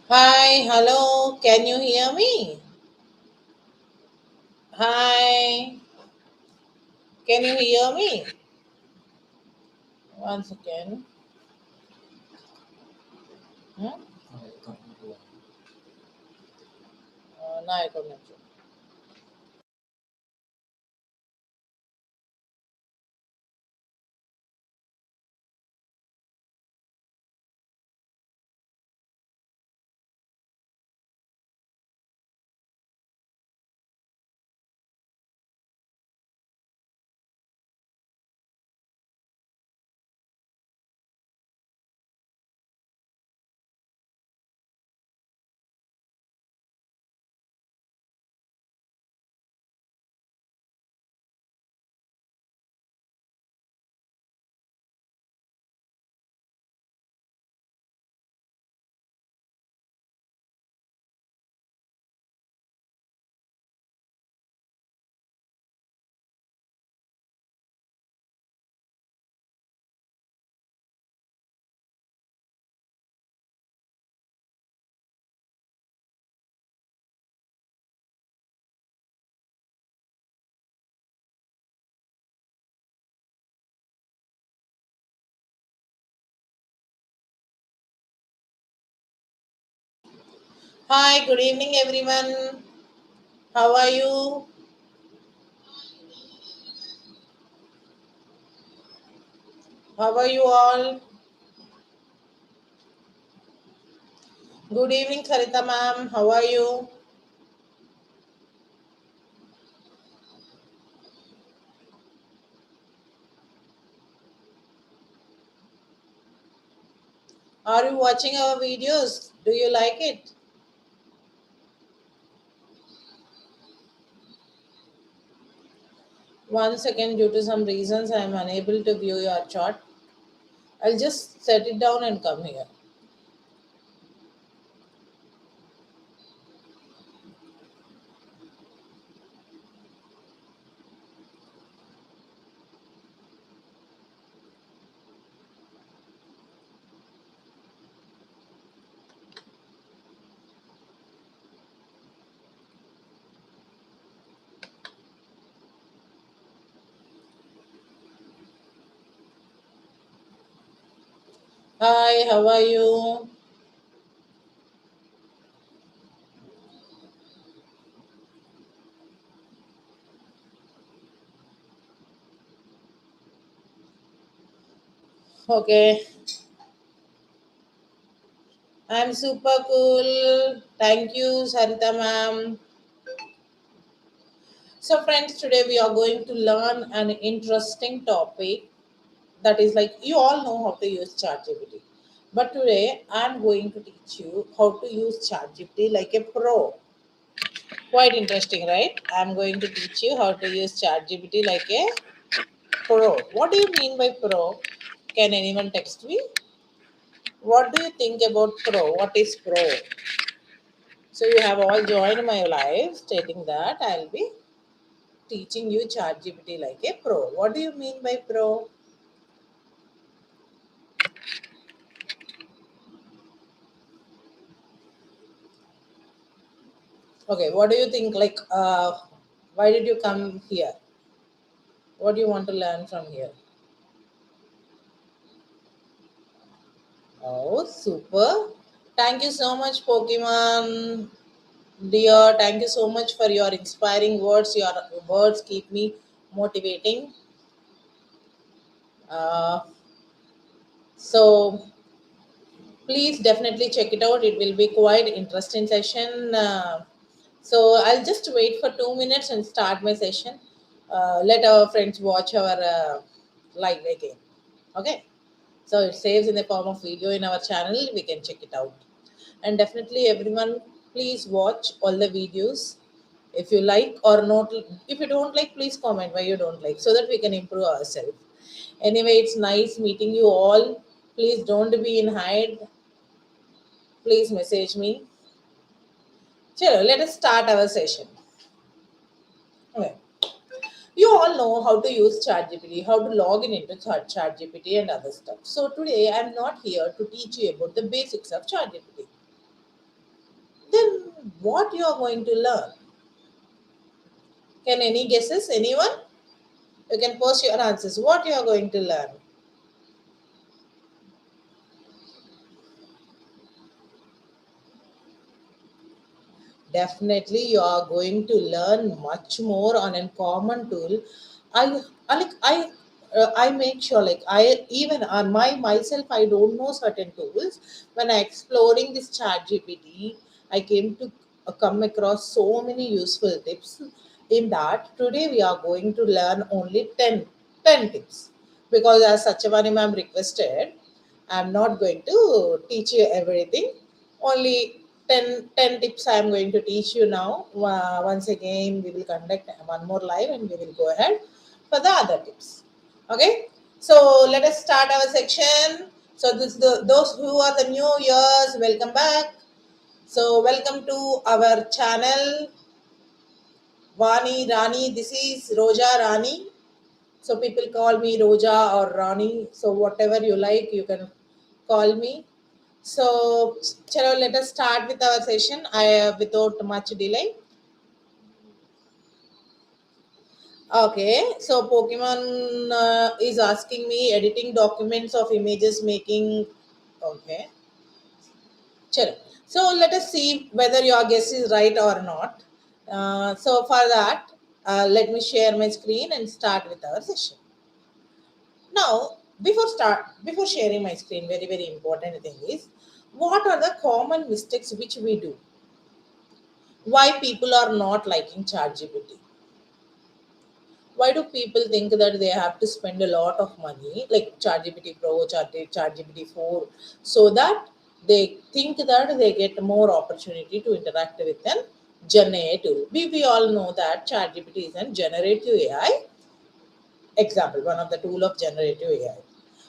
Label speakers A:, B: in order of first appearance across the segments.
A: Hi, hello, can you hear me? Hi, can you hear me? One second. Hmm? No, I don't know. Hi, good evening, everyone. How are you? How are you all? Good evening, Sarita ma'am. How are you? Are you watching our videos? Do you like it? One second, due to some reasons, I am unable to view your chart. I'll just set it down and come here. Hi, how are you? Okay, I'm super cool. Thank you, Sarita ma'am. So, friends, today we are going to learn an interesting topic that is like you all know how to use ChatGPT. But today I'm going to teach you how to use ChatGPT like a pro. Quite interesting, right? I'm going to teach you how to use ChatGPT like a pro. What do you mean by pro? Can anyone text me? What do you think about pro? What is pro? So you have all joined my live stating that I'll be teaching you ChatGPT like a pro. What do you mean by pro? Okay, what do you think? Like, why did you come here? What do you want to learn from here? Oh, super. Thank you so much, Pokemon. Dear, thank you so much for your inspiring words. Your words keep me motivating. Uh, so please definitely check it out. It will be quite interesting session. So I'll just wait for 2 minutes and start my session. Let our friends watch our live again. Okay. So it saves in the form of video in our channel. We can check it out. And definitely everyone, please watch all the videos. If you like or not, if you don't like, please comment why you don't like so that we can improve ourselves. Anyway, it's nice meeting you all. Please don't be in hide. Please message me. Chalo, let us start our session. Okay. You all know how to use ChatGPT, how to log in into ChatGPT and other stuff. So today I'm not here to teach you about the basics of ChatGPT. then what you are going to learn? Can any guesses? Anyone? You can post your answers. What you are going to learn? Definitely, you are going to learn much more on a common tool. I make sure like I even on myself I don't know certain tools. When I exploring this chat GPT, I came to come across so many useful tips. In that today we are going to learn only 10 tips, because as such a one I'm requested, I'm not going to teach you everything. Only ten tips I am going to teach you now. Once again, we will conduct one more live and we will go ahead for the other tips. Okay. So let us start our section. So this those who are the new years, welcome back. So welcome to our channel, Vani Rani. This is Roja Rani. So people call me Roja or Rani. So whatever you like, you can call me. So, chalo, let us start with our session. Without much delay. Okay, so Pokemon is asking me editing documents of images, making. Okay, chalo. So let us see whether your guess is right or not. So for that, let me share my screen and start with our session. Now, before sharing my screen, very important thing is, what are the common mistakes which we do? Why people are not liking ChatGPT? Why do people think that they have to spend a lot of money, like ChatGPT Pro, ChatGPT 4, so that they think that they get more opportunity to interact with an generative? We all know that ChatGPT is a generative AI example, one of the tool of generative AI.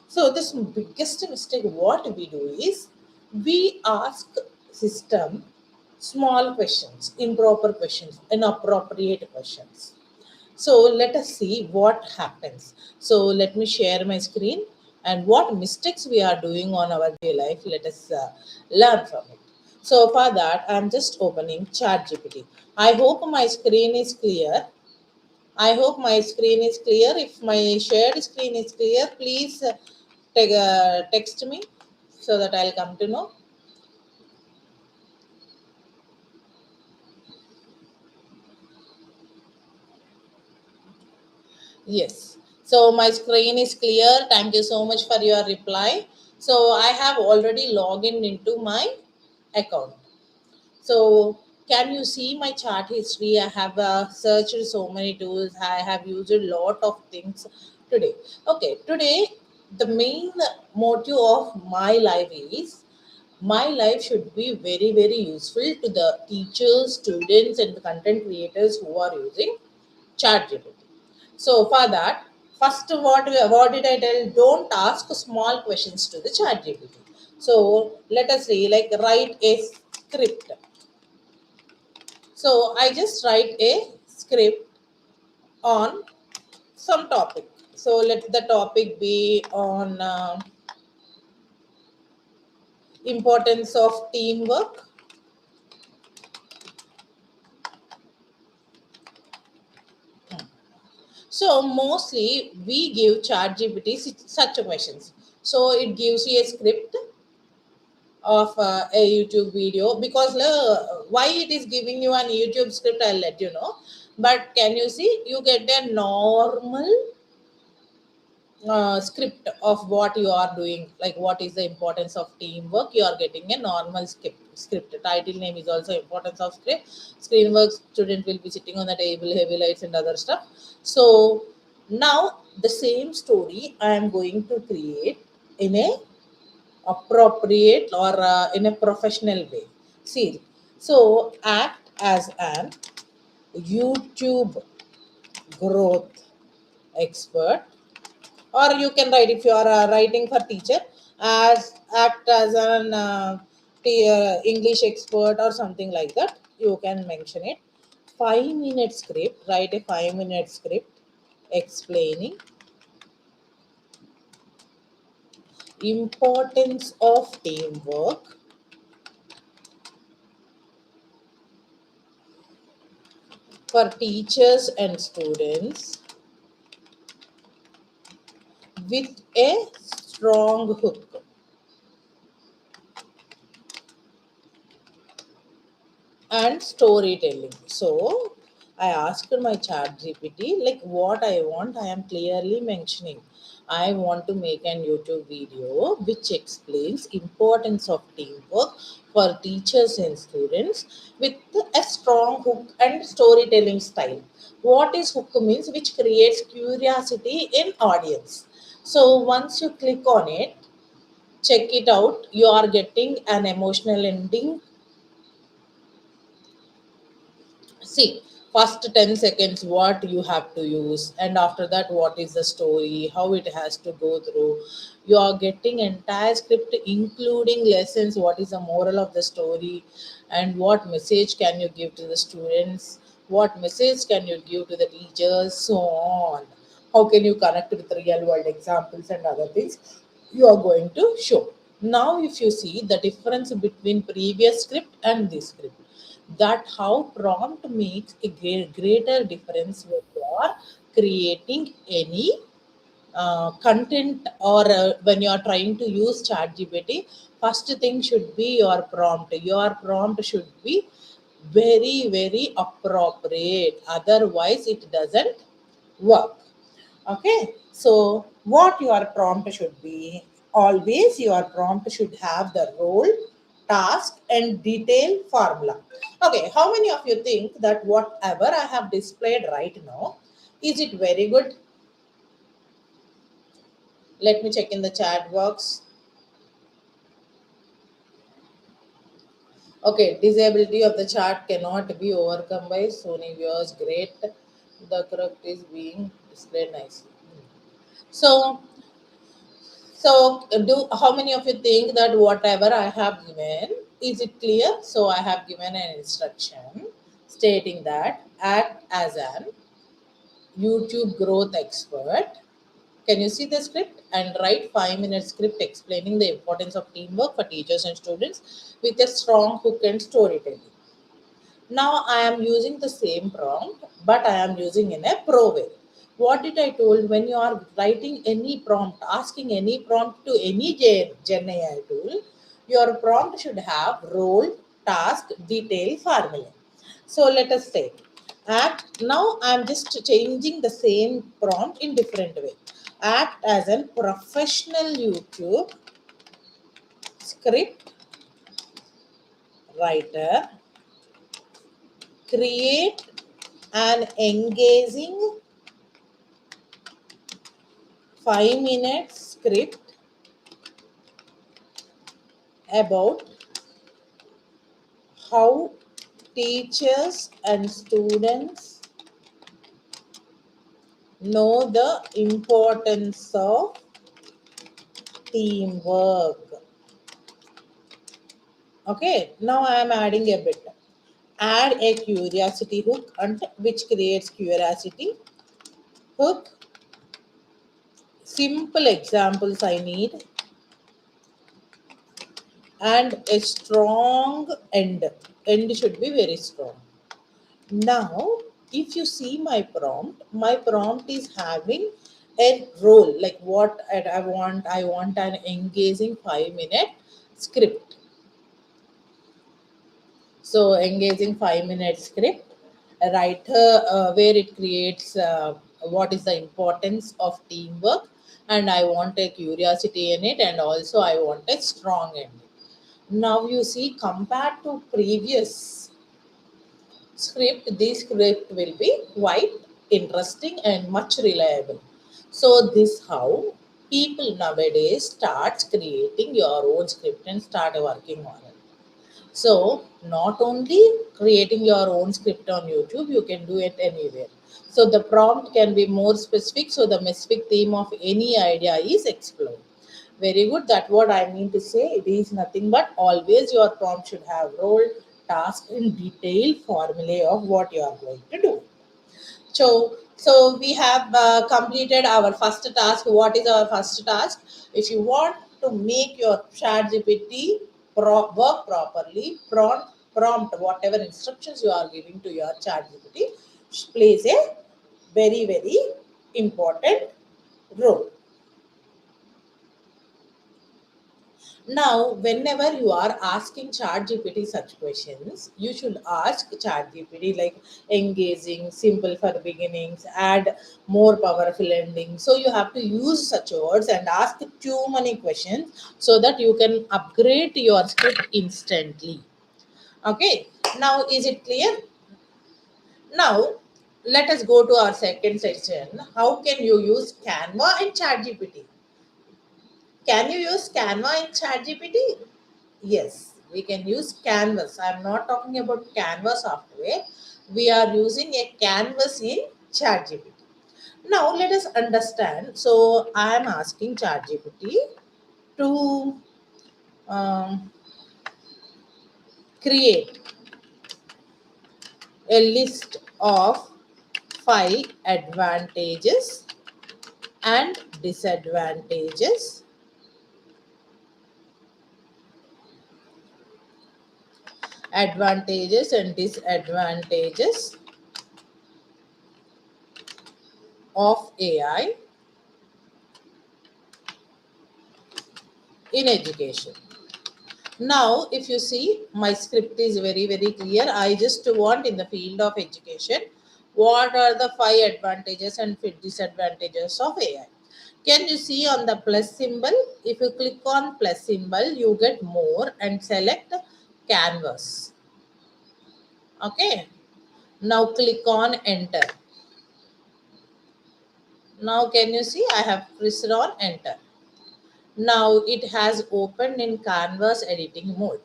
A: So this biggest mistake what we do is we ask system small questions, improper questions, inappropriate questions. So let us see what happens. So let me share my screen and what mistakes we are doing on our daily life. Let us learn from it. So for that, I'm just opening ChatGPT. I hope my screen is clear. I hope my screen is clear. If my shared screen is clear, please text me so that I'll come to know. Yes. So my screen is clear. Thank you so much for your reply. So I have already logged in into my account. So can you see my chart history? I have searched so many tools. I have used a lot of things today. Okay, today the main motive of my life is my life should be very useful to the teachers, students, and the content creators who are using ChatGPT. So for that, first what did I tell? Don't ask small questions to the ChatGPT. So let us see, like write a script. So I just write a script on some topic. So let the topic be on importance of teamwork. So mostly we give ChatGPT such questions. So it gives you a script of a YouTube video, because why it is giving you an YouTube script, I'll let you know. But can you see, you get a normal script of what you are doing, like what is the importance of teamwork. You are getting a normal script. Title name is also importance of script. Screen work, student will be sitting on the table, heavy lights and other stuff. So now the same story I am going to create in a appropriate or in a professional way. See, so act as an YouTube growth expert, or you can write, if you are writing for teacher, as act as an English expert or something like that, you can mention it. 5 minute script, write a 5 minute script explaining importance of teamwork for teachers and students with a strong hook and storytelling. So I asked my chat GPT like what I want. I am clearly mentioning. I want to make an YouTube video which explains importance of teamwork for teachers and students with a strong hook and storytelling style. What is hook means which creates curiosity in audience. So once you click on it, check it out. You are getting an emotional ending. See, first 10 seconds what you have to use, and after that what is the story, how it has to go through. You are getting entire script including lessons, what is the moral of the story, and what message can you give to the students, what message can you give to the teachers, so on. How can you connect with real world examples and other things you are going to show. Now if you see the difference between previous script and this script, that how prompt makes a greater difference when you are creating any content, or when you are trying to use chat gpt. First thing should be your prompt should be very very appropriate, otherwise it doesn't work. Okay, so what your prompt should be, always your prompt should have the role, task, and detail formula. Okay, how many of you think that whatever I have displayed right now, is it very good? Let me check in the chat box. Okay, disability of the chart cannot be overcome by Sony viewers. Great. The correct is being displayed nicely. So do how many of you think that whatever I have given, is it clear? So, I have given an instruction stating that act as an YouTube growth expert. Can you see the script? And write 5 minute script explaining the importance of teamwork for teachers and students with a strong hook and storytelling. Now I am using the same prompt, but I am using in a pro way. What did I told, when you are writing any prompt, asking any prompt to any Gen AI tool, your prompt should have role, task, detail, formula. So let us say, act. Now I am just changing the same prompt in different way. Act as a professional YouTube script writer. Create an engaging 5 minute script about how teachers and students know the importance of teamwork. Okay, now I am adding a bit. Add a curiosity hook, and which creates curiosity hook. Simple examples I need, and a strong end. End should be very strong. Now, if you see my prompt is having a role like what I want an engaging 5 minute script. So, engaging 5 minute script, a writer where it creates what is the importance of teamwork, and I want a curiosity in it, and also I want a strong ending. Now, you see, compared to previous script, this script will be quite interesting and much reliable. So this how people nowadays start creating your own script and start working on it. So not only creating your own script on YouTube, you can do it anywhere. So the prompt can be more specific, so the specific theme of any idea is explored. Very good. That what I mean to say. It is nothing but always your prompt should have role, task, and detailed formulae of what you are going to do. So we have completed our first task. What is our first task? If you want to make your chat GPT work properly, prompt whatever instructions you are giving to your chat GPT, plays a very, very important role. Now, whenever you are asking ChatGPT such questions, you should ask ChatGPT like engaging, simple for beginnings, add more powerful endings. So you have to use such words and ask too many questions so that you can upgrade your script instantly. Okay. Now, is it clear? Now, let us go to our second section. How can you use Canva and ChatGPT? Can you use Canva in ChatGPT? Yes, we can use Canvas. I'm not talking about Canva software. We are using a Canvas in ChatGPT. Now let us understand. So I am asking ChatGPT to um, create a list of 5 advantages and disadvantages of AI in education. Now, if you see, my script is very, very clear. I just want in the field of education, what are the 5 advantages and disadvantages of AI? Can you see on the plus symbol? If you click on plus symbol, you get more and select canvas. Okay. Now click on enter. Now can you see I have pressed on enter. Now it has opened in canvas editing mode.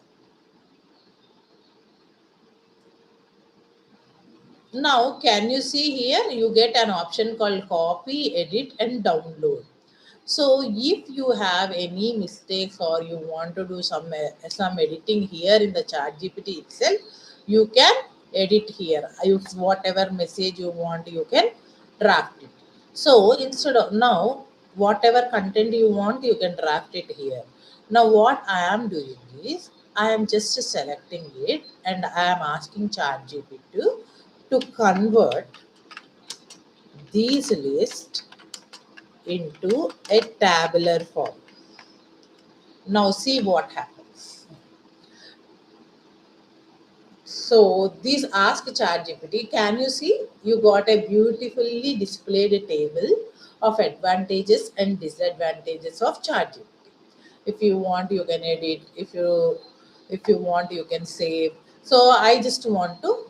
A: Now, can you see here? You get an option called copy, edit, and download. So, if you have any mistakes or you want to do some editing here in the Chat GPT itself, you can edit here. Use whatever message you want, you can draft it. So, instead of now, whatever content you want, you can draft it here. Now, what I am doing is I am just selecting it and I am asking Chat GPT to convert these lists into a tabular form. Now see what happens. So this ask ChatGPT, can you see you got a beautifully displayed table of advantages and disadvantages of ChatGPT. If you want, you can edit. If you want, you can save. So I just want to,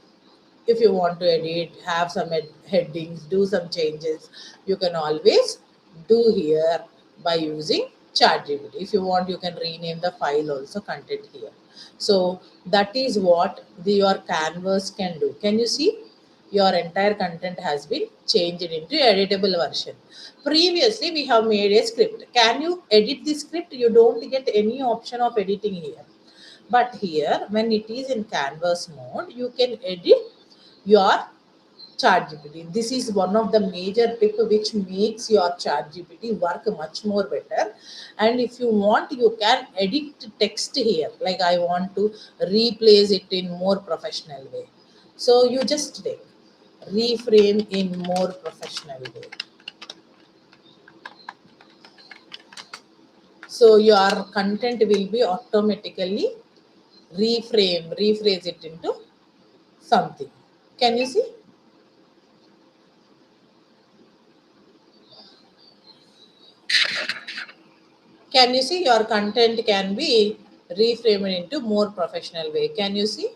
A: if you want to edit, have some headings, do some changes, you can always do here by using ChatGPT. If you want, you can rename the file also content here. So that is what your canvas can do. Can you see your entire content has been changed into editable version? Previously we have made a script. Can you edit the script? You don't get any option of editing here, but here when it is in canvas mode, you can edit your chat gpt. This is one of the major tip which makes your chat gpt work much more better. And if you want, you can edit text here, like I want to replace it in more professional way. So you just take reframe in more professional way. So your content will be automatically rephrase it into something. Can you see? Can you see your content can be reframed into more professional way? Can you see?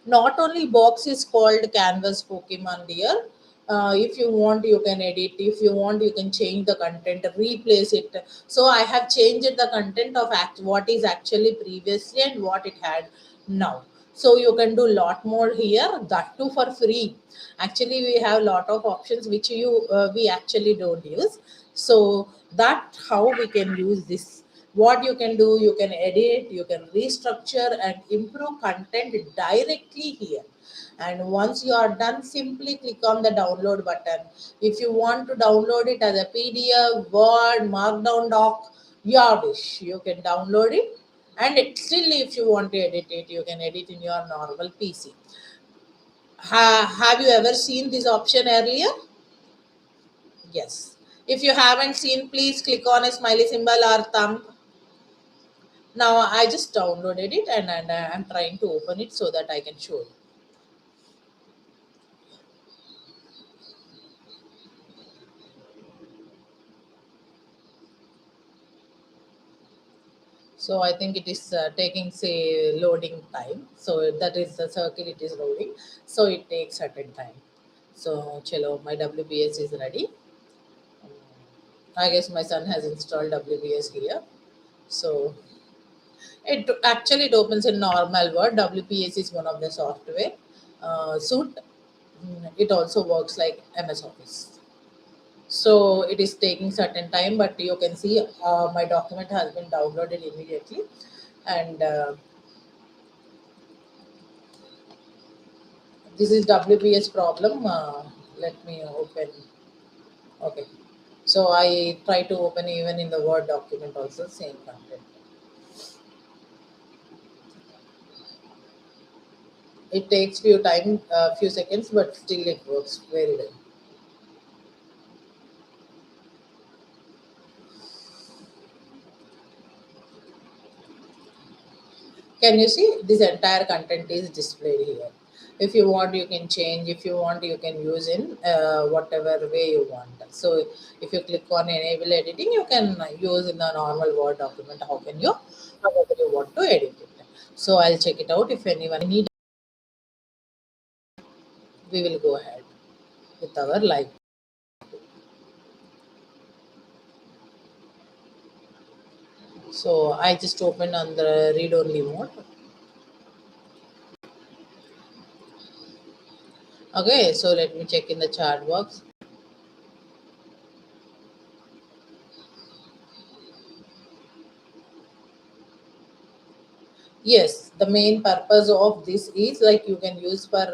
A: Not only box is called canvas pokemon dear. If you want, you can edit. If you want, you can change the content, replace it. So I have changed the content of what is actually previously and what it had now. So you can do lot more here, that too for free. Actually we have lot of options which we actually don't use. So that how we can use this. What you can do, you can edit, you can restructure and improve content directly here. And once you are done, simply click on the download button. If you want to download it as a pdf, word, markdown doc, your wish. You can download it, and it still, if you want to edit it, you can edit in your normal PC. Have you ever seen this option earlier? Yes. If you haven't seen, please click on a smiley symbol or thumb. Now I just downloaded it, and I'm trying to open it so that I can show you. So I think it is taking say loading time. So that is the circle it is loading. So it takes certain time. So chalo, my WBS is ready. I guess my son has installed WBS here. So it opens in normal Word. WPS is one of the software suite. It also works like MS Office. So it is taking certain time, but you can see my document has been downloaded immediately, and this is WPS problem. Let me open. Okay, so I try to open even in the Word document also same content. It takes few seconds, but still it works very well. Can you see this entire content is displayed here? If you want, you can change. If you want, you can use in whatever way you want. So if you click on enable editing, you can use in the normal Word document. However you want to edit it. So I'll check it out. If anyone need, we will go ahead with our live. So I just open on the read only mode. Okay, so let me check in the chat box. Yes, the main purpose of this is like you can use for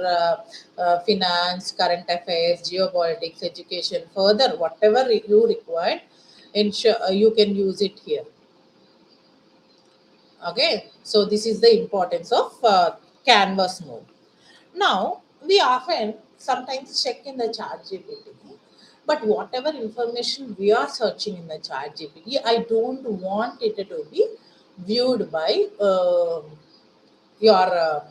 A: finance, current affairs, geopolitics, education, further whatever you require. Ensure you can use it here. Okay, so this is the importance of Canvas mode. Now we often sometimes check in the chat GPT, but whatever information we are searching in the chat GPT, I don't want it to be viewed by your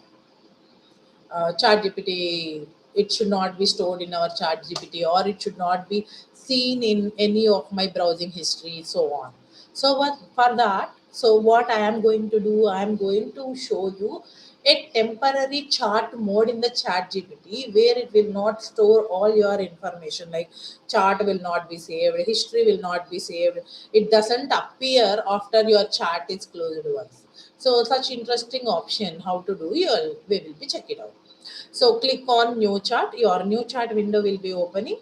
A: chat gpt. It should not be stored in our chat gpt, or it should not be seen in any of my browsing history, so on. So what for that, so what I am going to do, I am going to show you a temporary chart mode in the chat gpt, where it will not store all your information, like chart will not be saved, history will not be saved, it doesn't appear after your chat is closed once. So such interesting option how to do, you we will be check it out. So click on new chart. Your new chart window will be opening.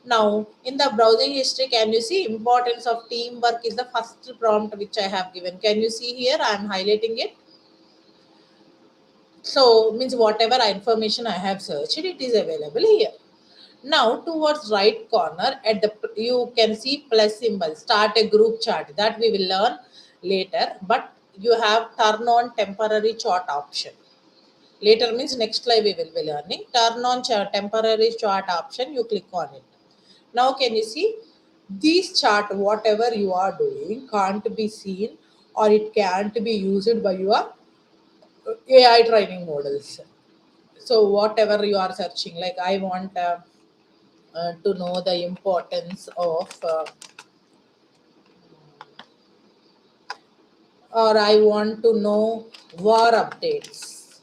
A: Now in the browsing history, can you see importance of teamwork is the first prompt which I have given. Can you see here? I am highlighting it. So means whatever information I have searched, it is available here. Now towards right corner at the you can see plus symbol. Start a group chart that we will learn later. But you have turn on temporary chart option. Later means next live we will be learning. Turn on temporary chart option. You click on it. Now can you see this chart? Whatever you are doing can't be seen, or it can't be used by your AI training models. So whatever you are searching, like I want to know the importance of, or I want to know war updates.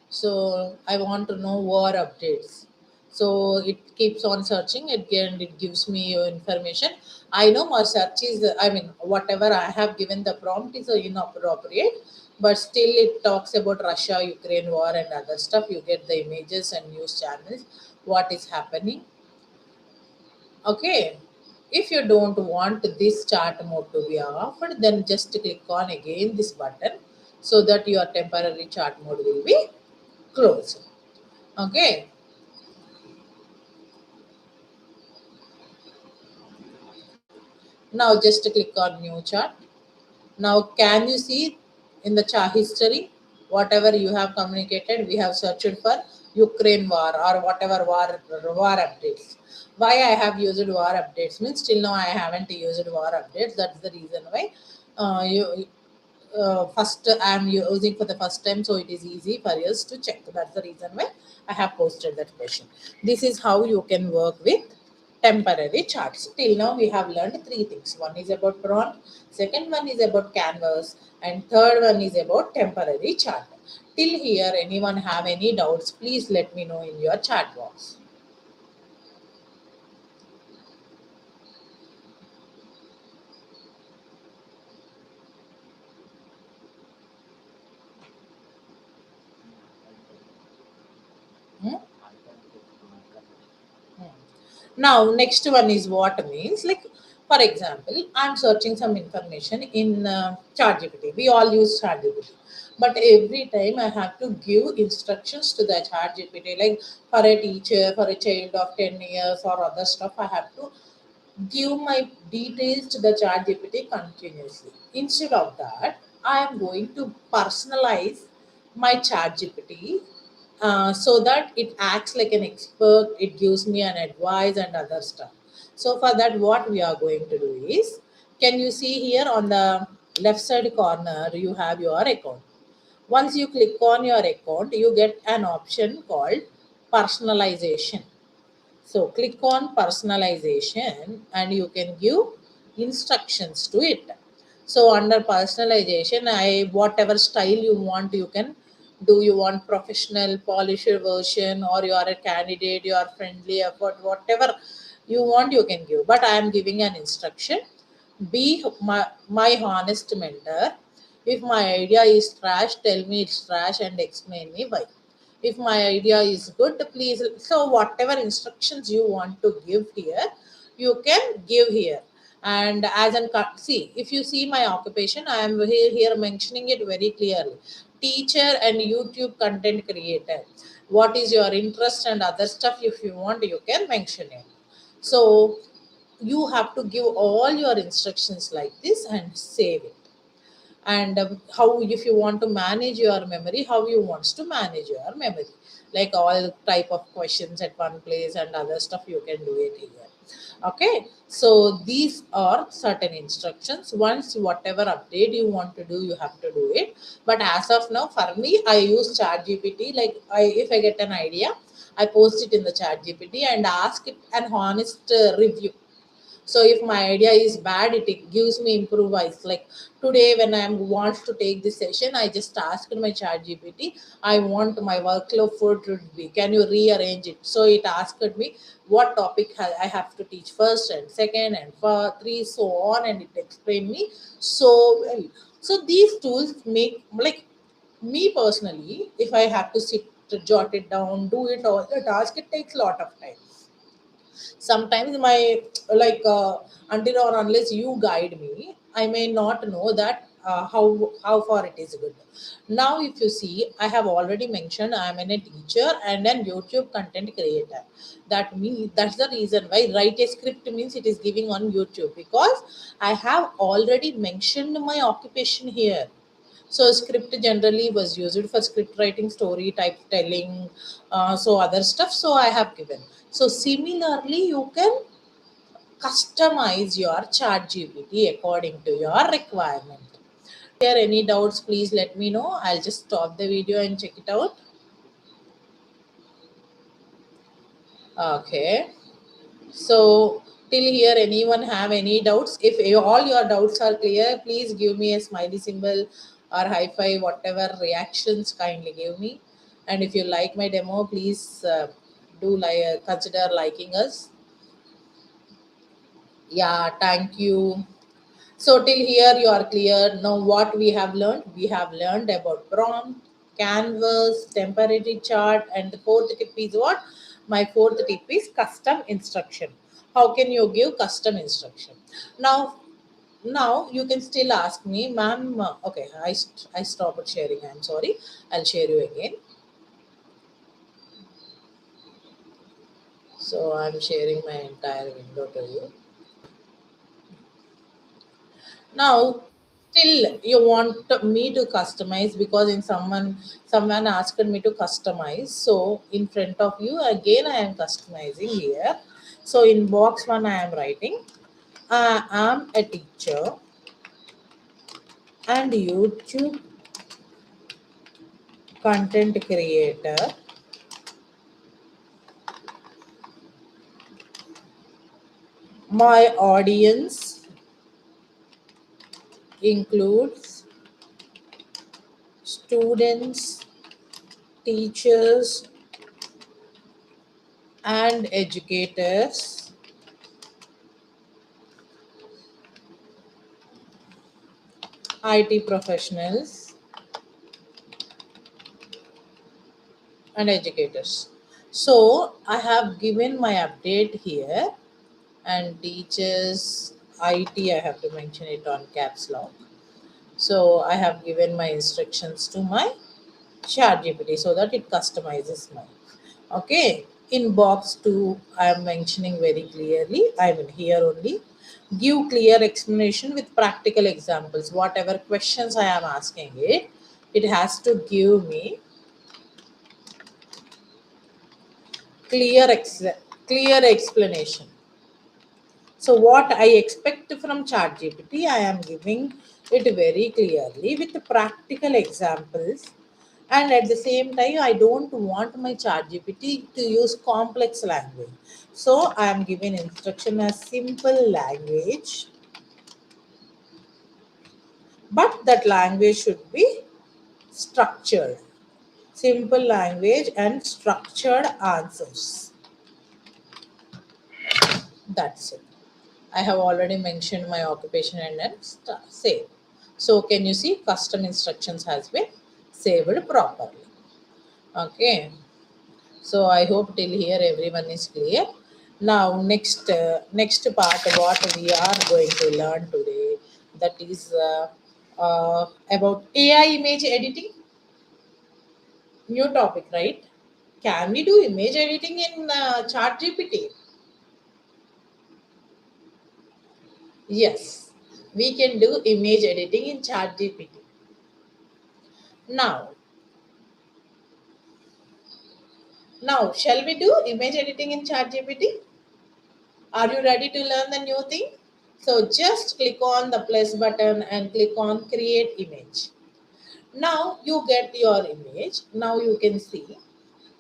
A: So I want to know war updates. So it keeps on searching it, and it gives me your information. I know my search is, I mean, whatever I have given the prompt is inappropriate, but still it talks about Russia, Ukraine war and other stuff. You get the images and news channels, what is happening. Okay. If you don't want this chart mode to be offered, then just click on again this button so that your temporary chart mode will be closed. Okay. Now just click on new chart. Now can you see in the chart history, whatever you have communicated, we have searched for Ukraine war or whatever war updates. Why I have used war updates means till now I haven't used war updates. That's the reason why you first I'm using for the first time, so it is easy for us to check. That's the reason why I have posted that question. This is how you can work with temporary charts. Till now we have learned three things. One is about prompt, second one is about canvas, and third one is about temporary chart. Till here, anyone have any doubts, please let me know in your chat box. Hmm? Hmm. Now, next one is what means like, for example, I'm searching some information in ChatGPT. We all use ChatGPT, but every time I have to give instructions to the ChatGPT. Like for a teacher, for a child of 10 years or other stuff, I have to give my details to the ChatGPT continuously. Instead of that, I am going to personalize my ChatGPT so that it acts like an expert. It gives me an advice and other stuff. So for that, what we are going to do is, can you see here on the left side corner, you have your account. Once you click on your account, you get an option called personalization. So click on personalization and you can give instructions to it. So under personalization, I whatever style you want, you can do. You want professional, polished version, or you are a candidate, you are friendly, effort, whatever you want, you can give. But I am giving an instruction. Be my honest mentor. If my idea is trash, tell me it's trash and explain me why. If my idea is good, please. So whatever instructions you want to give here, you can give here. And as an see, if you see my occupation, I am here mentioning it very clearly: teacher and YouTube content creator. What is your interest and other stuff, if you want, you can mention it. So you have to give all your instructions like this and save it. And how, if you want to manage your memory, how you wants to manage your memory, like all type of questions at one place and other stuff, you can do it here. Okay, so these are certain instructions. Once whatever update you want to do, you have to do it. But as of now, for me, I use chat gpt. Like if I get an idea, I post it in the chat gpt and ask it an honest review. So if my idea is bad, it gives me improvise. Like today when I want to take this session, I just asked my chat gpt, I want my workflow for to be, can you rearrange it? So it asked me what topic I have to teach first and second and for three, so on, and it explained me so well. So these tools make, like, me personally, if I have to sit to jot it down, do it all the task, it takes a lot of time. Sometimes my, like until or unless you guide me, I may not know that how far it is good. Now if you see, I have already mentioned I am a teacher and an YouTube content creator. That means, that's the reason why write a script means it is giving on YouTube, because I have already mentioned my occupation here. So script generally was used for script writing, story type telling, so other stuff. So I have given. So similarly, you can customize your chat GPT according to your requirement. If there are any doubts, please let me know. I'll just stop the video and check it out. Okay. So till here, anyone have any doubts? If all your doubts are clear, please give me a smiley symbol or high five, whatever reactions, kindly give me. And if you like my demo, please do consider liking us. Yeah, thank you. So till here you are clear. Now what we have learned? We have learned about prompt, canvas, temporary chart, and the fourth tip is what? My fourth tip is custom instruction. How can you give custom instruction? Now, now you can still ask me, ma'am. Okay, I stopped sharing. I'm sorry. I'll share you again. So I'm sharing my entire window to you. Now, still you want me to customize because in someone asked me to customize. So in front of you again, I am customizing here. So in box one, I am writing, I am a teacher and YouTube content creator. My audience includes students, teachers, and educators, IT professionals, and educators. So I have given my update here, and teachers, IT, I have to mention it on caps lock. So I have given my instructions to my chat GPT so that it customizes mine. Okay. In box 2, I am mentioning very clearly, I mean here only, give clear explanation with practical examples. Whatever questions I am asking it has to give me clear clear explanation. So what I expect from ChatGPT, I am giving it very clearly with practical examples, and at the same time I don't want my ChatGPT to use complex language. So I am giving instruction as simple language, but that language should be structured. Simple language and structured answers. That's it. I have already mentioned my occupation and then save. So can you see custom instructions has been saved properly. Okay. So I hope till here everyone is clear. Now next part what we are going to learn today, that is about AI image editing. New topic, right? Can we do image editing in Chat GPT? Yes, we can do image editing in Chat GPT. Now, now, shall we do image editing in ChatGPT? Are you ready to learn the new thing? So just click on the plus button and click on create image. Now you get your image. Now you can see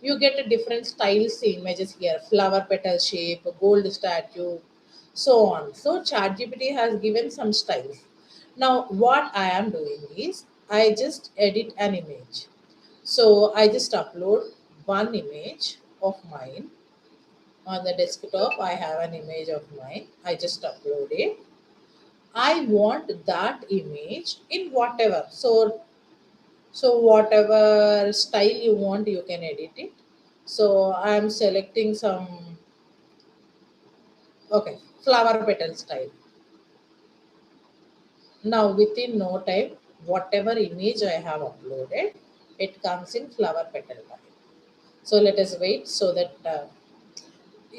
A: you get a different styles images here: flower petal shape, gold statue, so on. So ChatGPT has given some styles. Now what I am doing is I just edit an image. So I just upload one image of mine. On the desktop I have an image of mine, I just upload it. I want that image in whatever, so whatever style you want you can edit it. So I am selecting some, okay, flower petal style. Now within no time, whatever image I have uploaded, it comes in flower petal type. So let us wait so that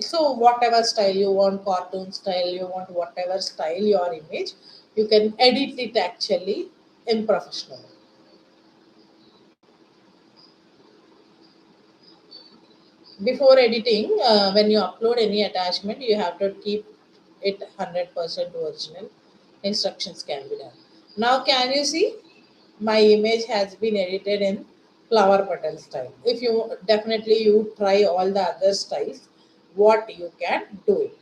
A: so whatever style you want, cartoon style you want, whatever style your image, you can edit it actually in professional. Before editing, when you upload any attachment you have to keep it 100% original. Instructions can be done. Now can you see my image has been edited in flower petal style? If you definitely you try all the other styles, what you can do it.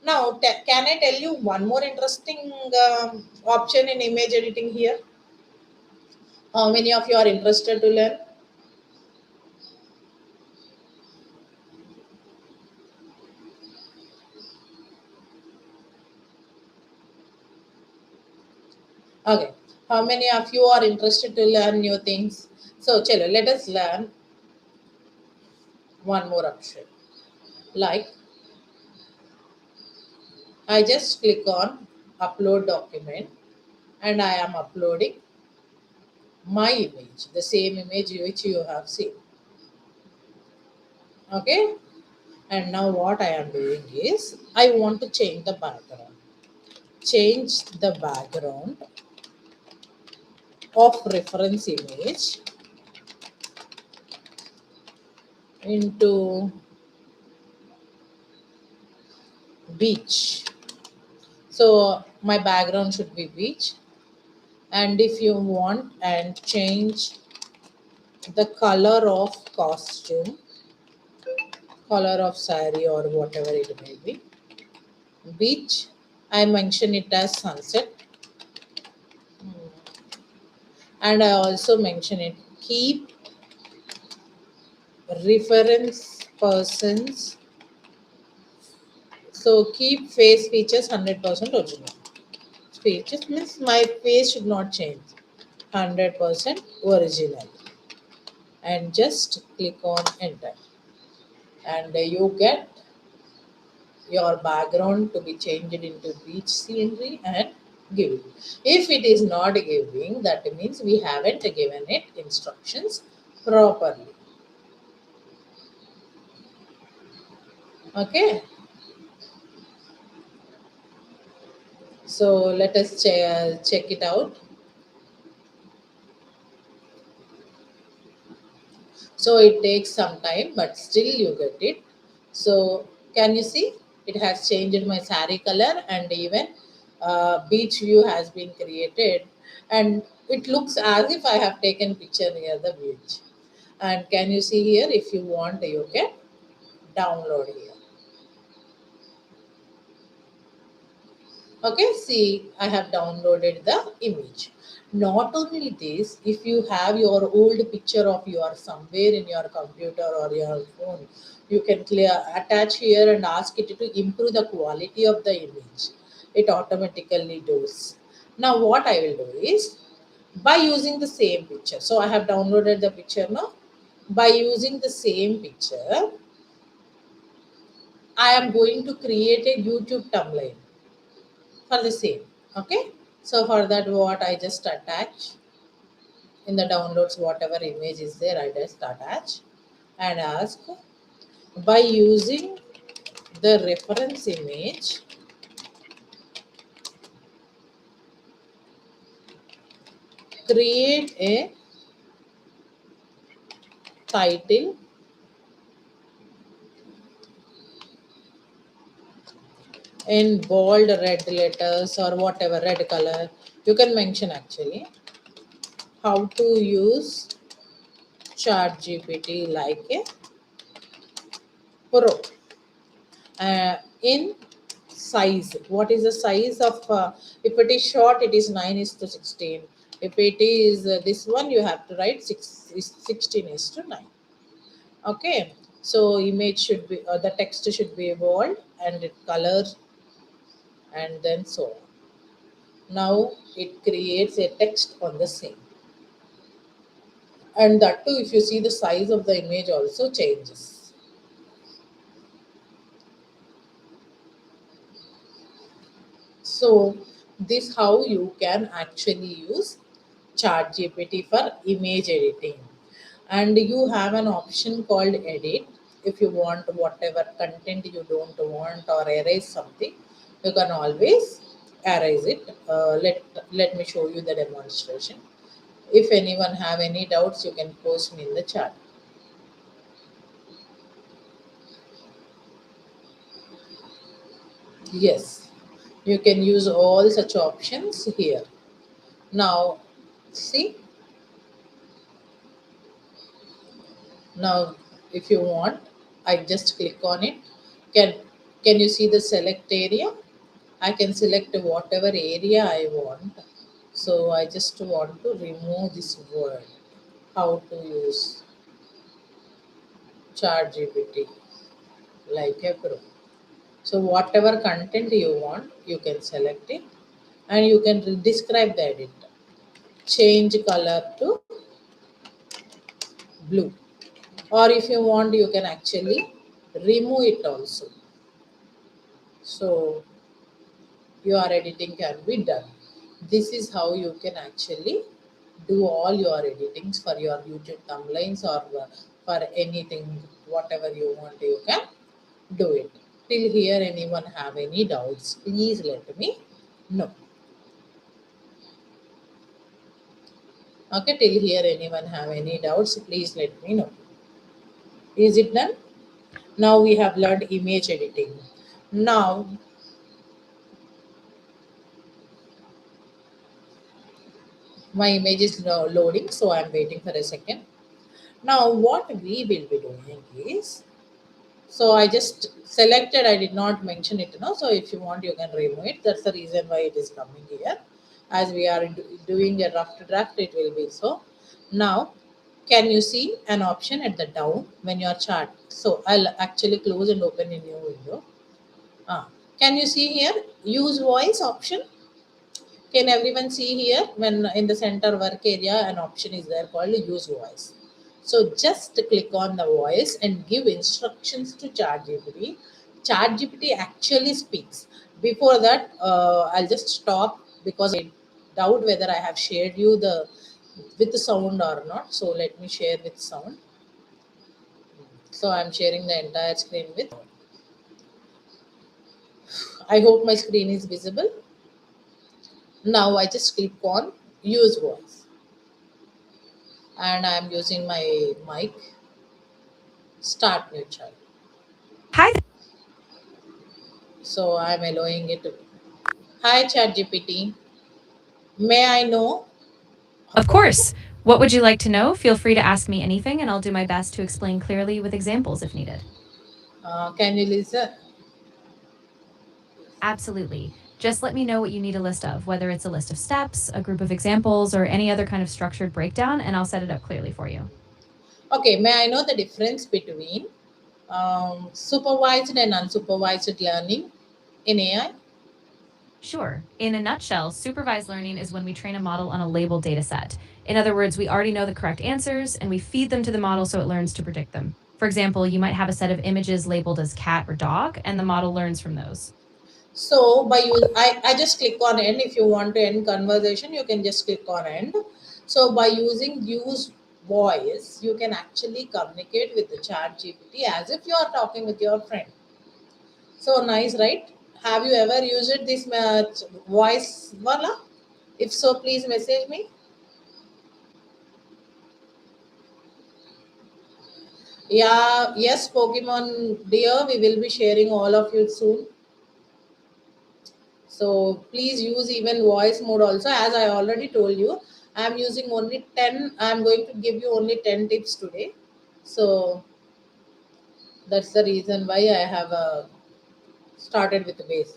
A: Now, can I tell you one more interesting option in image editing here? How many of you are interested to learn? Okay. How many of you are interested to learn new things? So, chalo, let us learn one more option. Like, I just click on upload document and I am uploading my image, the same image which you have seen. Okay. And now what I am doing is I want to change the background. change the background of reference image into beach. So my background should be beach. And if you want and change the color of costume, color of sari or whatever it may be, beach, I mention it as sunset. And I also mention it keep reference persons. So keep face features 100% original. Features means my face should not change. 100% original. And just click on enter. And you get your background to be changed into beach scenery and give it. If it is not giving, that means we haven't given it instructions properly. Okay. So let us check it out. So it takes some time, but still you get it. So can you see? It has changed my sari color and even beach view has been created. And it looks as if I have taken picture near the beach. And can you see here? If you want, you can download here. Okay, see, I have downloaded the image. Not only this, if you have your old picture of your somewhere in your computer or your phone, you can attach here and ask it to improve the quality of the image. It automatically does. Now what I will do is by using the same picture. So I have downloaded the picture now. By using the same picture, I am going to create a YouTube thumbnail for the same. Okay, so for that what I just attach in the downloads, whatever image is there, I just attach and ask by using the reference image, create a title in bold red letters or whatever red color you can mention actually, how to use chat gpt like a pro. In size, what is the size of if it is short it is 9 is to 16. If it is this one you have to write 6 is 16 is to 9. Okay, so image should be the text should be bold and it color and then so on. Now it creates a text on the same, and that too if you see the size of the image also changes. So this how you can actually use ChatGPT for image editing. And you have an option called edit. If you want whatever content you don't want or erase something, you can always erase it. Let me show you the demonstration. If anyone have any doubts, you can post me in the chat. Yes, you can use all such options here. Now, see, now if you want, I just click on it. Can can you see the select area? I can select whatever area I want. So I just want to remove this word. How to use ChatGPT like a pro. So whatever content you want, you can select it and you can describe the edit. Change color to blue. Or if you want, you can actually remove it also. So your editing can be done. This is how you can actually do all your editings for your YouTube thumbnails or for anything, whatever you want, you can do it. Till here, anyone have any doubts? Please let me No. Okay, till here, anyone have any doubts? Please let me know. Is it done? Now we have learned image editing. Now my image is now loading, so I'm waiting for a second. Now what we will be doing is, so I just selected, I did not mention it now. So if you want, you can remove it. That's the reason why it is coming here. As we are doing a rough draft, it will be so. Now, can you see an option at the down when you are chart? So I'll actually close and open a new window. Ah, can you see here? Use voice option. Can everyone see here when in the center work area an option is there called use voice. So just click on the voice and give instructions to ChatGPT. ChatGPT actually speaks. Before that, I'll just stop because I doubt whether I have shared you the with the sound or not. So let me share with sound. So I'm sharing the entire screen with. I hope my screen is visible. Now I just click on use voice and I'm using my mic. Start new chat.
B: Hi.
A: So I'm allowing it to. Hi ChatGPT. May I know?
B: Of course. What would you like to know? Feel free to ask me anything, and I'll do my best to explain clearly with examples if needed.
A: Can you listen?
B: Absolutely. Just let me know what you need a list of, whether it's a list of steps, a group of examples, or any other kind of structured breakdown, and I'll set it up clearly for you.
A: Okay. May I know the difference between supervised and unsupervised learning in AI?
B: Sure. In a nutshell, supervised learning is when we train a model on a labeled data set. In other words, we already know the correct answers and we feed them to the model so it learns to predict them. For example, you might have a set of images labeled as cat or dog, and the model learns from those.
A: So by use, I just click on end. If you want to end conversation, you can just click on end. So by using use voice, you can actually communicate with the chat GPT as if you are talking with your friend. So nice, right? Have you ever used this voice, Wala? If so, please message me. Yeah, yes, Pokemon dear, we will be sharing all of you soon. So please use even voice mode also. As I already told you, I am using only 10. I am going to give you only 10 tips today. So that's the reason why I have started with the base,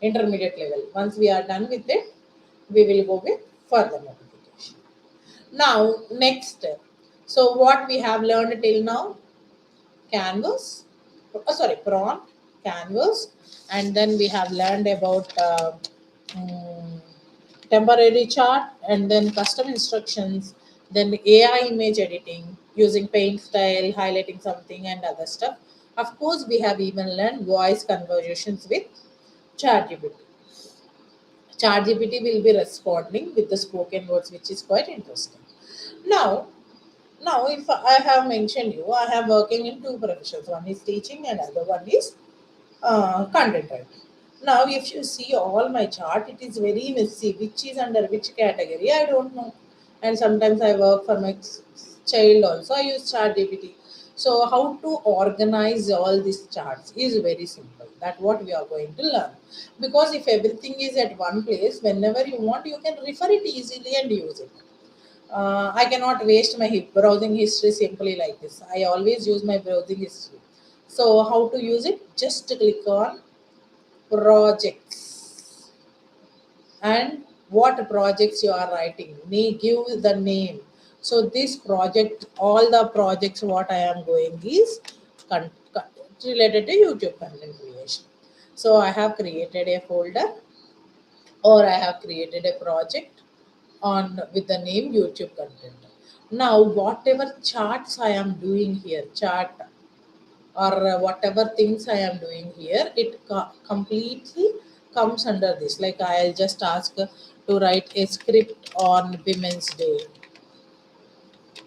A: intermediate level. Once we are done with it, we will go with further notification. Now, next step. So, what we have learned till now, canvas, sorry, prompt, canvas, and then we have learned about mm, temporary chart, and then custom instructions, then AI image editing using paint style, highlighting something, and other stuff. Of course, we have even learned voice conversations with ChatGPT. ChatGPT will be responding with the spoken words, which is quite interesting. Now, now, if I have mentioned you, I have working in two professions. One is teaching, and other one is content writing. Now, if you see all my chart, it is very messy. Which is under which category? I don't know. And sometimes I work for my child also. I use Chart GPT. So, how to organize all these charts is very simple. That what we are going to learn. Because if everything is at one place, whenever you want, you can refer it easily and use it. I cannot waste my browsing history simply like this. I always use my browsing history. So how to use it? Just click on projects and what projects you are writing. May give the name. So this project, all the projects what I am going is related to YouTube content creation. So I have created a folder or I have created a project on with the name YouTube content. Now, whatever charts I am doing here, chart or whatever things I am doing here, it completely comes under this. Like I'll just ask to write a script on Women's Day.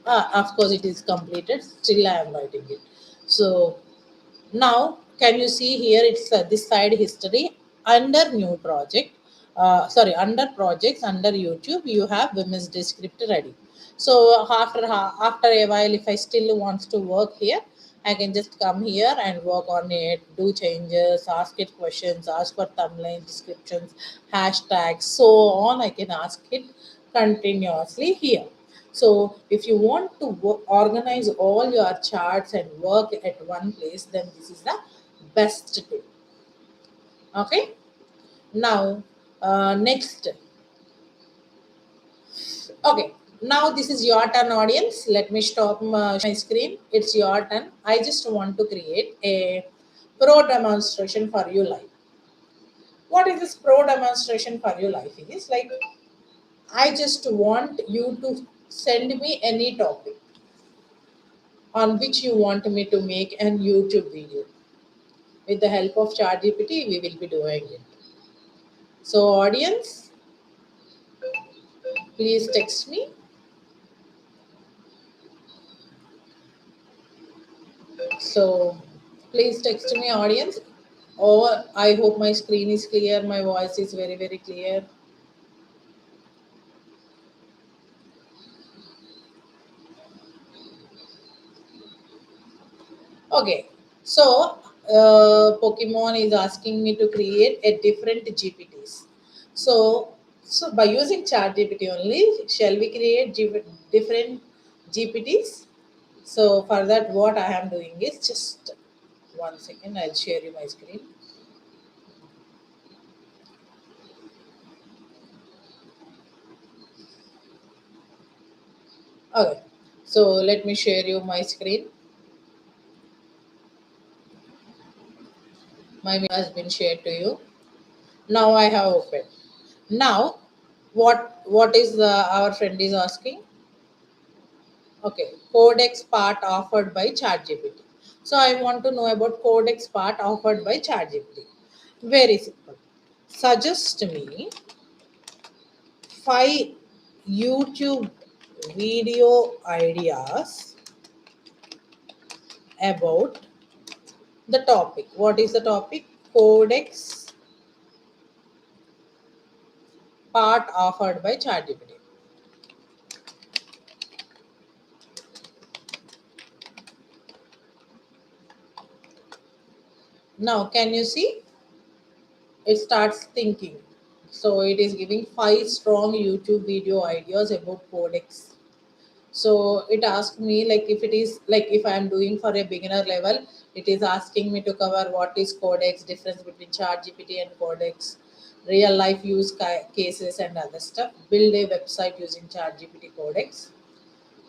A: Of course, it is completed. Still, I am writing it. So now, can you see here? It's this side history under new project. sorry, under projects, under YouTube, you have women's script ready. So after a while, if I still wants to work here, I can just come here and work on it, do changes, ask it questions, ask for thumbnail descriptions, hashtags, so on. I can ask it continuously here. So if you want to organize all your charts and work at one place, then this is the best tip. Okay. Now, next. Okay. Now this is your turn, audience. Let me stop my screen. It's your turn. I just want to create a pro demonstration for you live. What is this pro demonstration for you live? Is like I just want you to send me any topic on which you want me to make an YouTube video. With the help of ChatGPT, we will be doing it. So, audience, please text me. So please text me, audience. Or I hope my screen is clear, my voice is very, very clear. Okay. So Pokemon is asking me to create a different GPTs. So by using chat GPT only, shall we create different GPTs? So for that, what I am doing is just 1 second, I'll share you my screen. Okay. So let me share you my screen. My video has been shared to you. Now I have opened. Now, what is our friend is asking? Okay, codex part offered by ChatGPT. So I want to know about codex part offered by ChatGPT. Very simple. Suggest me 5 YouTube video ideas about the topic. What is the topic? Codex part offered by ChatGPT. Now, can you see? It starts thinking. So it is giving 5 strong YouTube video ideas about codex. So it asked me like if it is like if I am doing for a beginner level, it is asking me to cover what is codex, difference between chat GPT and codex, real life use cases and other stuff. Build a website using chat GPT codex.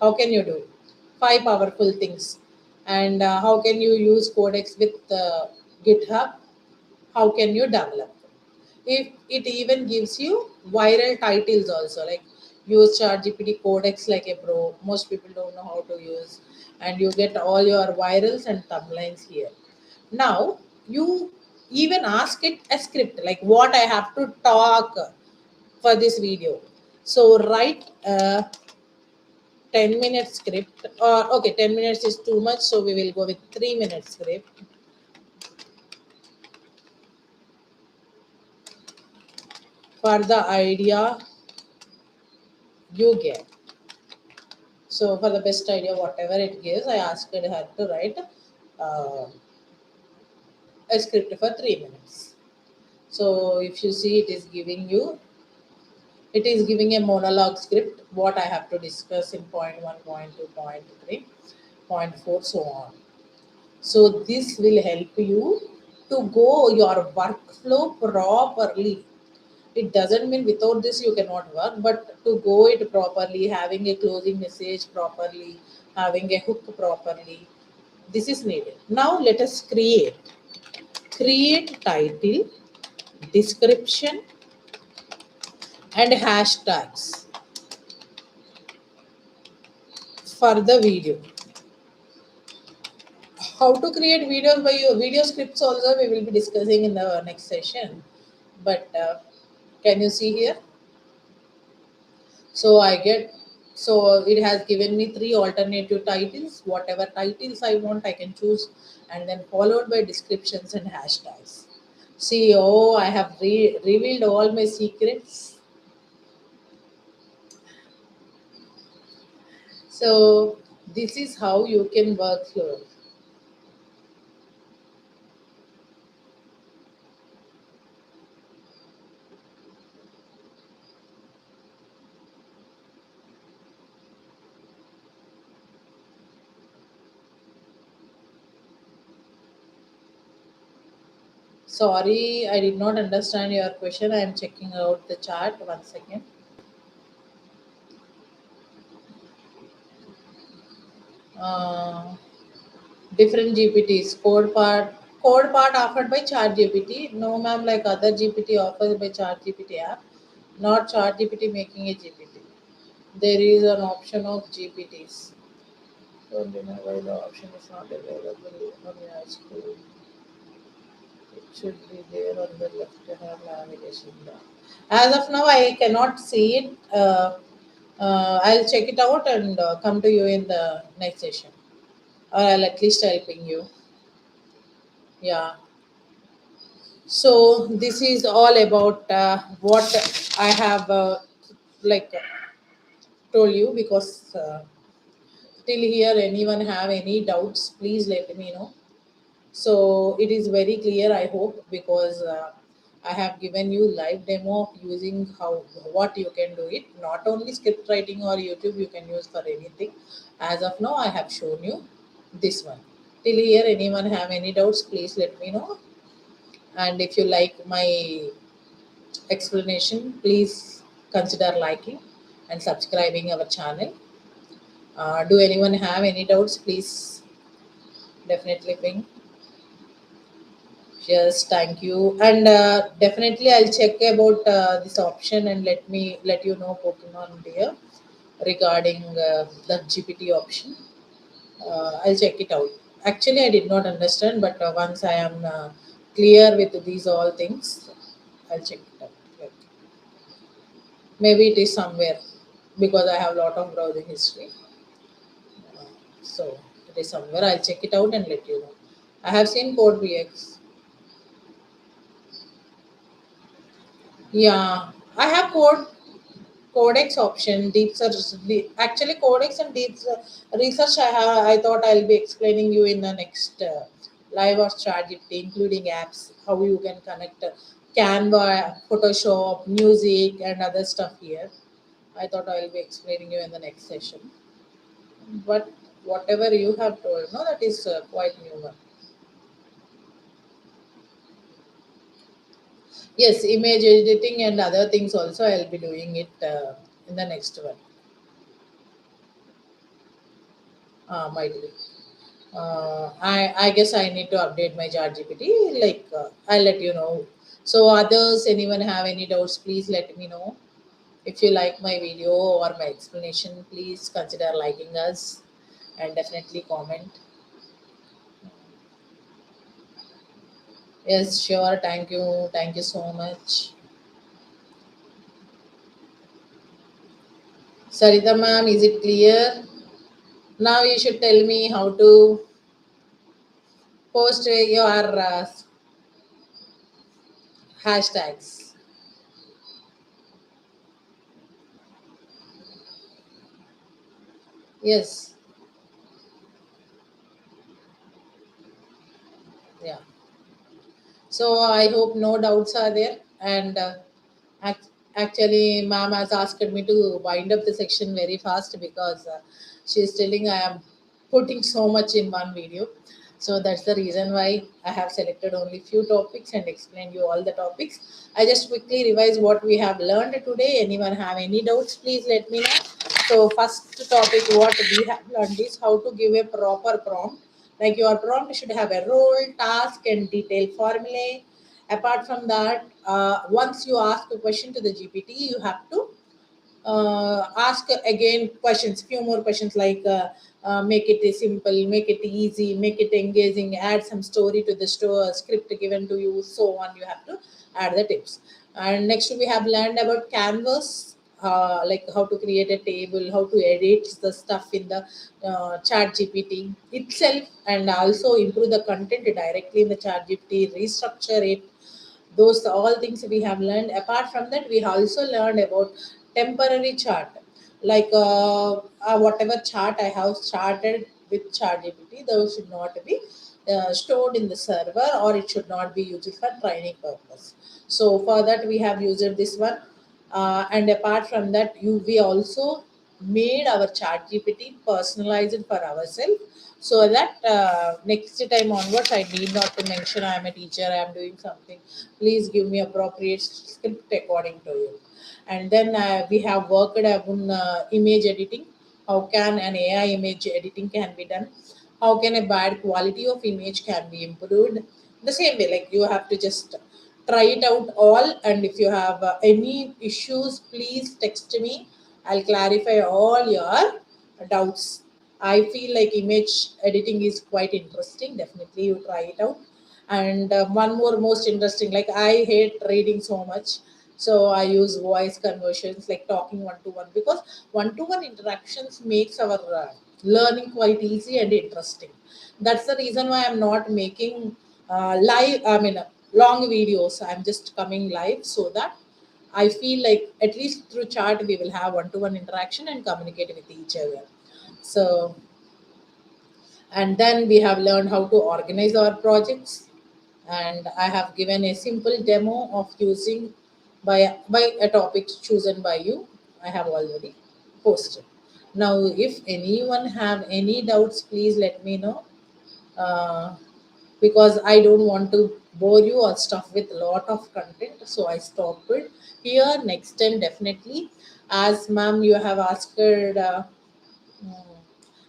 A: How can you do? 5 powerful things. And how can you use codex with GitHub? How can you develop? If it even gives you viral titles also, like use ChatGPT Codex like a pro. Most people don't know how to use, and you get all your virals and thumbnails here. Now you even ask it a script like what I have to talk for this video. So write a 10-minute script, or okay, 10 minutes is too much, so we will go with 3 minute script for the idea you get. So for the best idea, whatever it gives, I asked her to write uh, a script for 3 minutes. So if you see, it is giving a monologue script. What I have to discuss in point one, point two, point three, point four, so on. So this will help you to go your workflow properly. It doesn't mean without this you cannot work, but to go it properly, having a closing message properly, having a hook properly, this is needed. Now let us create title, description, and hashtags for the video. How to create videos by your video scripts also we will be discussing in the next session. But can you see here? So I get, so it has given me 3 alternative titles. Whatever titles I want, I can choose, and then followed by descriptions and hashtags. See, oh, I have revealed all my secrets. So this is how you can work here. Sorry, I did not understand your question. I am checking out the chart. One second. Uh, Different GPTs. Code part offered by ChatGPT. No, ma'am, like other GPT offered by ChatGPT app. Not ChatGPT making a GPT. There is an option of GPTs. Don't know why the option is not available on your screen. It should be there on the left hand navigation bar. As of now, I cannot see it. I'll check it out and come to you in the next session, or I'll at least helping you. Yeah. So this is all about what I have like told you because till here anyone have any doubts, please let me know. So it is very clear, I hope, because I have given you live demo of using how what you can do it. Not only script writing or YouTube, you can use for anything. As of now, I have shown you this one. Till here, anyone have any doubts? Please let me know. And if you like my explanation, please consider liking and subscribing our channel. Do anyone have any doubts? Please definitely ping. Yes, thank you. And definitely I'll check about this option and let you know Pokemon dear regarding the GPT option. I'll check it out. Actually, I did not understand, but once I am clear with these all things, I'll check it out. Like, maybe it is somewhere because I have a lot of browsing history. So it is somewhere. I'll check it out and let you know. I have seen Code VX. Yeah, I have codex option, deep search. Actually, codex and research. I thought I'll be explaining you in the next live or ChatGPT, including apps, how you can connect Canva, Photoshop, music, and other stuff here. I thought I'll be explaining you in the next session. But whatever you have told, no, that is quite new one. Yes, image editing and other things also. I'll be doing it in the next one. Might be. I guess I need to update my ChatGPT. Like I'll let you know. So others, anyone have any doubts? Please let me know. If you like my video or my explanation, please consider liking us and definitely comment. Yes, sure. Thank you. Thank you so much. Sarita ma'am, is it clear? Now you should tell me how to post your hashtags. Yes. Yeah. So I hope no doubts are there. And actually, ma'am has asked me to wind up the section very fast because she's telling I am putting so much in one video. So that's the reason why I have selected only few topics and explained you all the topics. I just quickly revise what we have learned today. Anyone have any doubts? Please let me know. So first topic what we have learned is how to give a proper prompt. Like your prompt should have a role, task, and detailed formulae. Apart from that, once you ask a question to the GPT, you have to ask again questions, few more questions like make it simple, make it easy, make it engaging, add some story to the script given to you, so on. You have to add the tips. And next we have learned about canvas, like how to create a table, how to edit the stuff in the chat gpt itself, and also improve the content directly in the chat gpt, restructure it, those all things we have learned. Apart from that, we also learned about temporary chart, like whatever chart I have charted with ChatGPT, those should not be stored in the server, or it should not be used for training purpose. So for that we have used this one. And apart from that, we also made our chat gpt personalized for ourselves, so that next time onwards I need not to mention I am a teacher, I am doing something, please give me appropriate script according to you. And then we have worked on image editing. How can an AI image editing can be done? How can a bad quality of image can be improved? The same way, like you have to just try it out all, and if you have any issues, please text me. I'll clarify all your doubts. I feel like image editing is quite interesting. Definitely you try it out. And one more most interesting, like I hate reading so much, so I use voice conversions, like talking one to one, because one to one interactions makes our learning quite easy and interesting. That's the reason why I'm not making live, I mean long videos. I'm just coming live, so that I feel like at least through chat we will have one to one interaction and communicate with each other. So, and then we have learned how to organize our projects, and I have given a simple demo of using by a topic chosen by you. I have already posted. Now if anyone have any doubts, please let me know, uh, because I don't want to bore you or stuff with a lot of content, so I stopped it here. Next time definitely, as ma'am you have asked Hmm.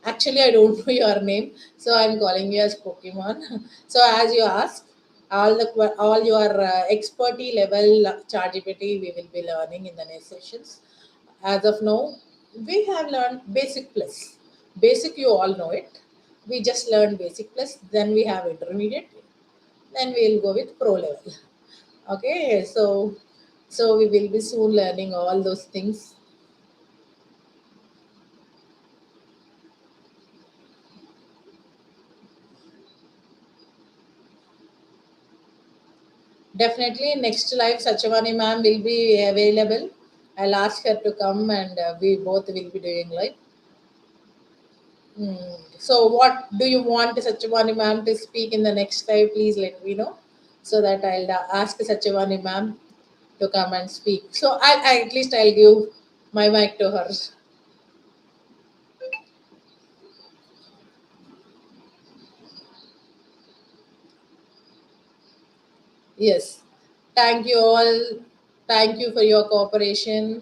A: Actually, I don't know your name, so I'm calling you as Pokemon. So, as you ask, all your expertise level ChatGPT we will be learning in the next sessions. As of now, we have learned basic plus. Basic, you all know it. We just learned basic plus. Then we have intermediate. Then we will go with pro level. Okay, so we will be soon learning all those things. Definitely, next live, Sachivani ma'am will be available. I'll ask her to come, and we both will be doing live. So, what do you want Sachivani ma'am to speak in the next live? Please let me know, so that I'll ask Sachivani ma'am to come and speak. So, at least I'll give my mic to her. Yes. Thank you all. Thank you for your cooperation.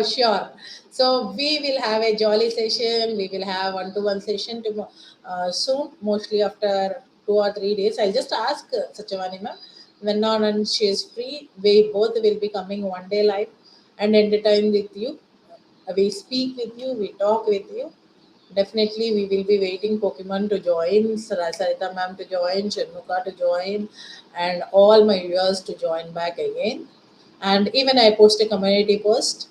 A: Sure. So we will have a jolly session. We will have one-to-one session soon, mostly after 2 or 3 days. I'll just ask Sachavani ma'am when on and she is free. We both will be coming one day live and entertain with you. We speak with you. We talk with you. Definitely, we will be waiting Pokemon to join, Sarita ma'am to join, Chanmuka to join, and all my viewers to join back again. And even I post a community post.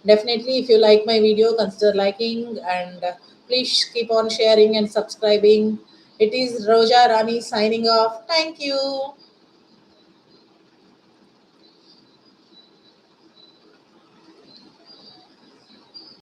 A: Definitely, if you like my video, consider liking, and please keep on sharing and subscribing. It is Roja Rani signing off. Thank you.